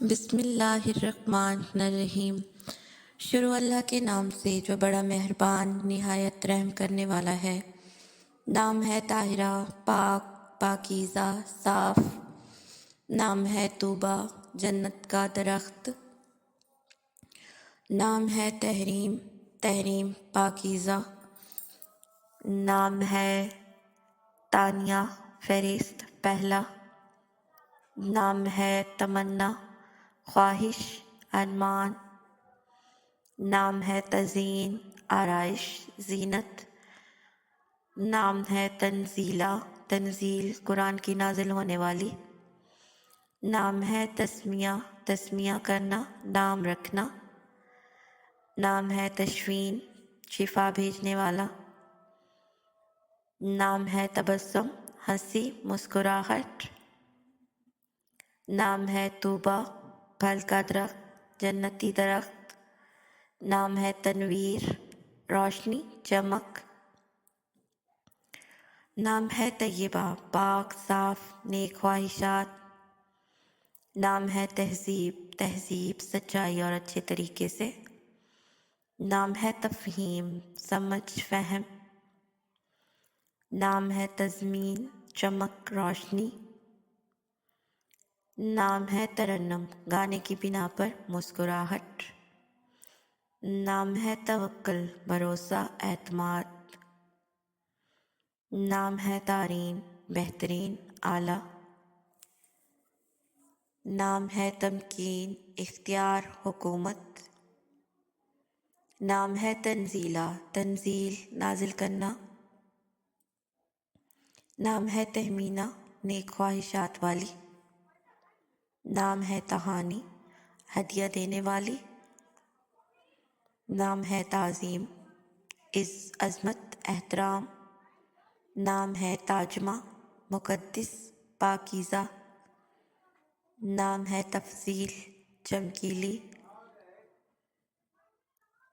بسم اللہ الرحمن الرحیم۔ شروع اللہ کے نام سے جو بڑا مہربان نہایت رحم کرنے والا ہے۔ نام ہے طاہرہ، پاک، پاکیزہ، صاف۔ نام ہے طوبیٰ، جنت کا درخت۔ نام ہے تحریم، تحریم پاکیزہ۔ نام ہے تانیہ، فہرست پہلا۔ نام ہے تمنا، خواہش، ارمان۔ نام ہے تزئین، آرائش، زینت۔ نام ہے تنزیلہ، تنزیل قرآن کی نازل ہونے والی۔ نام ہے تسمیہ، تسمیہ کرنا، نام رکھنا۔ نام ہے تشفین، شفا بھیجنے والا۔ نام ہے تبسم، ہنسی، مسکراہٹ۔ نام ہے طوبیٰ، پھل کا درخت، جنتی درخت۔ نام ہے تنویر، روشنی، چمک۔ نام ہے طیبہ، پاک، صاف، نیک خواہشات۔ نام ہے تہذیب، تہذیب، سچائی اور اچھے طریقے سے۔ نام ہے تفہیم، سمجھ، فہم۔ نام ہے تزمین، چمک، روشنی۔ نام ہے ترنم، گانے کی بنا پر مسکراہٹ۔ نام ہے توکل، بھروسہ، اعتماد۔ نام ہے تعرین، بہترین، اعلیٰ۔ نام ہے تمکین، اختیار، حکومت۔ نام ہے تنزیلہ، تنزیل، نازل کرنا۔ نام ہے تہمینہ، نیک خواہشات والی۔ نام ہے تہانی، ہدیہ دینے والی۔ نام ہے تعظیم، عظمت، احترام۔ نام ہے تاجمہ، مقدس، پاکیزہ۔ نام ہے تفضیل، چمکیلی۔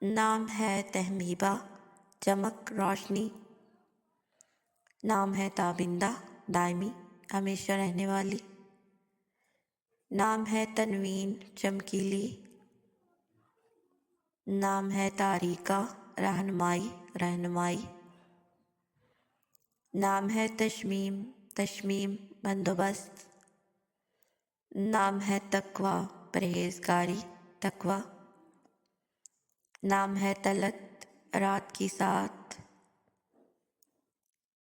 نام ہے تہمیبہ، چمک، روشنی۔ نام ہے تابندہ، دائمی، ہمیشہ رہنے والی۔ نام ہے تنوین، چمکیلی۔ نام ہے تاریکہ، رہنمائی، رہنمائی۔ نام ہے تشمیم، تشمیم، بندوبست۔ نام ہے تقویٰ، پرہیزگاری، تقویٰ۔ نام ہے طلعت، رات کی ساعت۔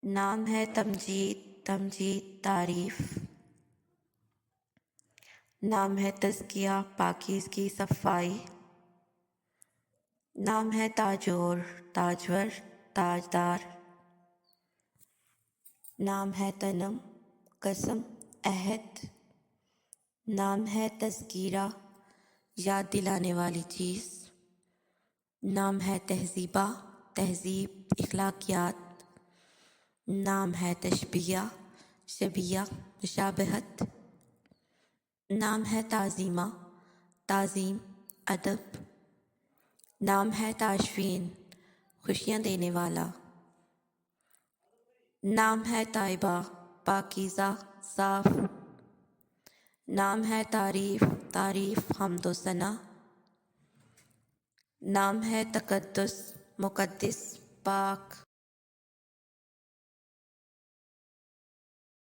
نام ہے تمجید، تمجید، تعریف۔ نام ہے تزکیہ، پاکیزگی، صفائی۔ نام ہے تاجور، تاجور، تاجدار۔ نام ہے تنم، قسم، عہد۔ نام ہے تذکیرہ، یاد دلانے والی چیز۔ نام ہے تہذیبہ، تہذیب، اخلاقیات۔ نام ہے تشبیہ، شبیہ، مشابہت۔ نام ہے تعظیمہ، تعظیم، ادب۔ نام ہے تاشفین، خوشیاں دینے والا۔ نام ہے طیبہ، پاکیزہ، صاف۔ نام ہے تعریف، تعریف، حمد و ثنا۔ نام ہے تقدس، مقدس، پاک۔